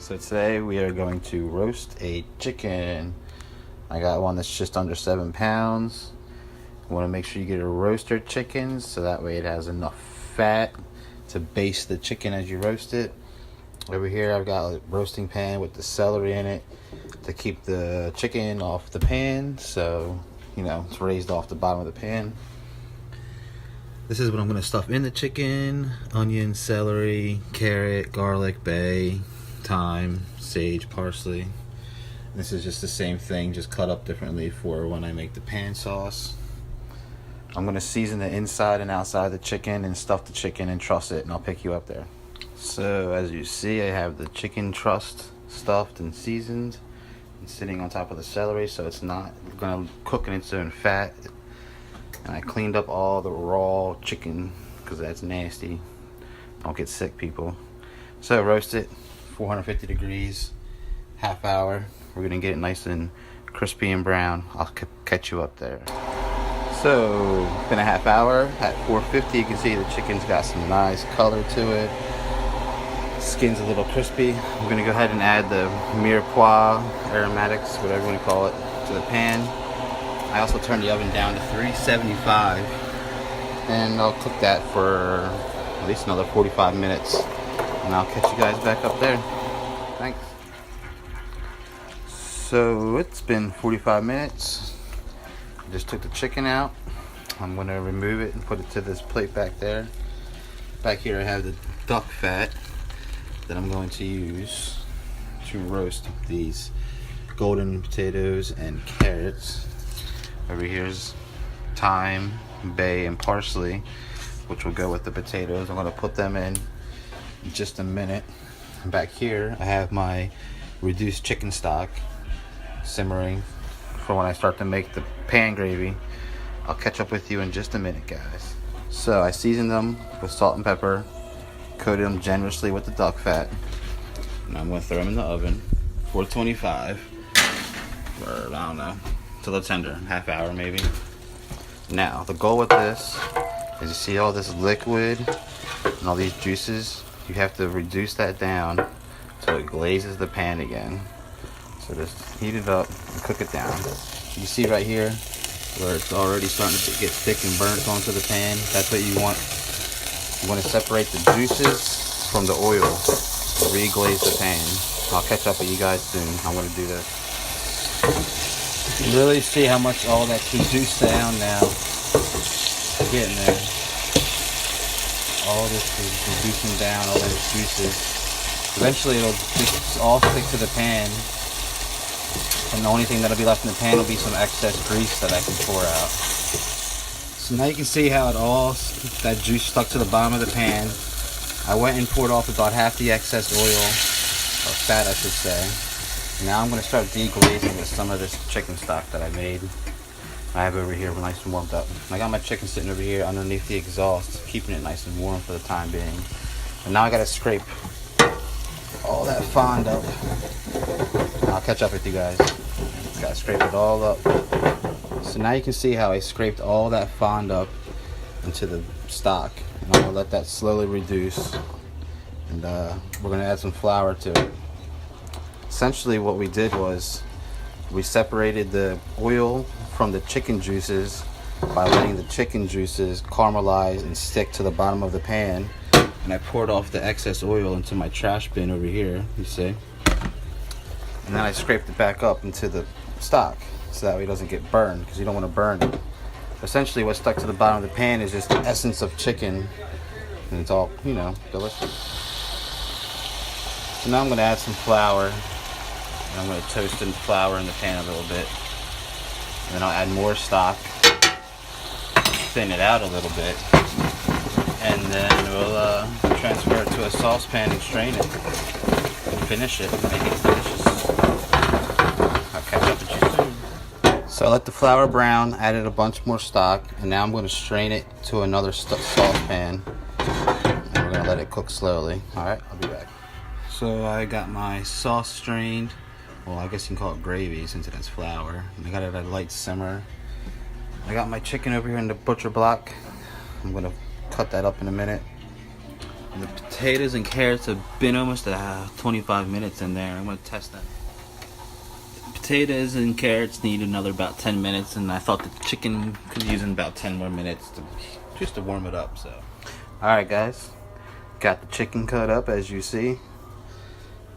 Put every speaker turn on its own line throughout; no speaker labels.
So today we are going to roast a chicken. I got one that's just under 7 pounds. You want to make sure you get a roaster chicken so that way it has enough fat to baste the chicken as you roast it. Over here I've got a roasting pan with the celery in it to keep the chicken off the pan, so you know it's raised off the bottom of the pan. This is what I'm going to stuff in the chicken: onion, celery, carrot, garlic, bay, thyme, sage, parsley. This is just the same thing, just cut up differently for when I make the pan sauce. I'm going to season the inside and outside of the chicken and stuff the chicken and truss it, and I'll pick you up there. So as you see, I have the chicken trussed, stuffed, and seasoned, and sitting on top of the celery so it's not going to cook in its own fat. And I cleaned up all the raw chicken because that's nasty. Don't get sick, people. So roast it, 450 degrees, half hour. We're gonna get it nice and crispy and brown. I'll catch you up there. So it's been a half hour at 450. You can see the chicken's got some nice color to it. Skin's a little crispy. I'm gonna go ahead and add the mirepoix aromatics, whatever you want to call it, to the pan. I also turned the oven down to 375, and I'll cook that for at least another 45 minutes, and I'll catch you guys back up there. Thanks. So it's been 45 minutes. I just took the chicken out. I'm going to remove it and put it to this plate back there. Back here I have the duck fat that I'm going to use to roast these golden potatoes and carrots. Over here's thyme, bay, and parsley, which will go with the potatoes. I'm going to put them in just a minute. And back here, I have my reduced chicken stock simmering for when I start to make the pan gravy. I'll catch up with you in just a minute, guys. So I seasoned them with salt and pepper, coated them generously with the duck fat, and I'm going to throw them in the oven, 425, for, I don't know, till they're tender, half hour maybe. Now the goal with this is, you see all this liquid and all these juices, you have to reduce that down so it glazes the pan again. So just heat it up and cook it down. You see right here where it's already starting to get thick and burnt onto the pan. That's what you want. You want to separate the juices from the oil, re-glaze the pan. I'll catch up with you guys soon. I'm going to do this. You can really see how much all that's reduced down now. Getting there. All this is reducing down, all those juices. Eventually it'll just all stick to the pan, and the only thing that'll be left in the pan will be some excess grease that I can pour out. So now you can see how that juice stuck to the bottom of the pan. I went and poured off about half the excess oil, or fat I should say. Now I'm going to start deglazing with some of this chicken stock that I made. I have over here nice and warmed up. I got my chicken sitting over here underneath the exhaust, keeping it nice and warm for the time being. And now I got to scrape all that fond up. I'll catch up with you guys. Got to scrape it all up. So now you can see how I scraped all that fond up into the stock. And I'm going to let that slowly reduce. And we're going to add some flour to it. Essentially what we did was we separated the oil from the chicken juices by letting the chicken juices caramelize and stick to the bottom of the pan. And I poured off the excess oil into my trash bin over here, you see. And then I scraped it back up into the stock so that way it doesn't get burned, because you don't want to burn it. Essentially what stuck to the bottom of the pan is just the essence of chicken, and it's all, you know, delicious. So now I'm going to add some flour. I'm going to toast the flour in the pan a little bit. And then I'll add more stock, thin it out a little bit, and then we'll transfer it to a saucepan and strain it, and finish it, and make it delicious. I'll catch up with you soon. So I let the flour brown, added a bunch more stock, and now I'm going to strain it to another saucepan, and we're going to let it cook slowly. Alright, I'll be back. So I got my sauce strained. Well, I guess you can call it gravy since it has flour. And I got it at a light simmer. I got my chicken over here in the butcher block. I'm going to cut that up in a minute. The potatoes and carrots have been almost 25 minutes in there. I'm going to test that. Potatoes and carrots need another about 10 minutes, and I thought the chicken could use about 10 more minutes just to warm it up. So, alright guys, got the chicken cut up as you see.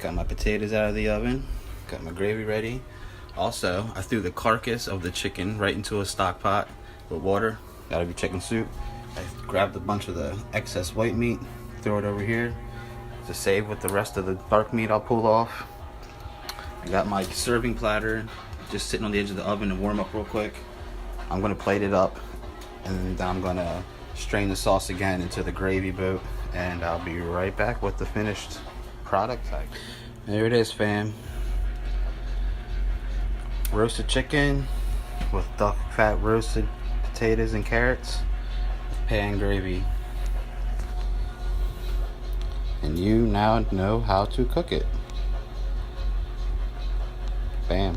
Got my potatoes out of the oven. Got my gravy ready. Also, I threw the carcass of the chicken right into a stock pot with water. That'll be chicken soup. I grabbed a bunch of the excess white meat, throw it over here to save with the rest of the dark meat I'll pull off. I got my serving platter just sitting on the edge of the oven to warm up real quick. I'm gonna plate it up, and then I'm gonna strain the sauce again into the gravy boat, and I'll be right back with the finished product. There it is, fam. Roasted chicken with duck fat roasted potatoes and carrots, pan gravy. And you now know how to cook it. Bam.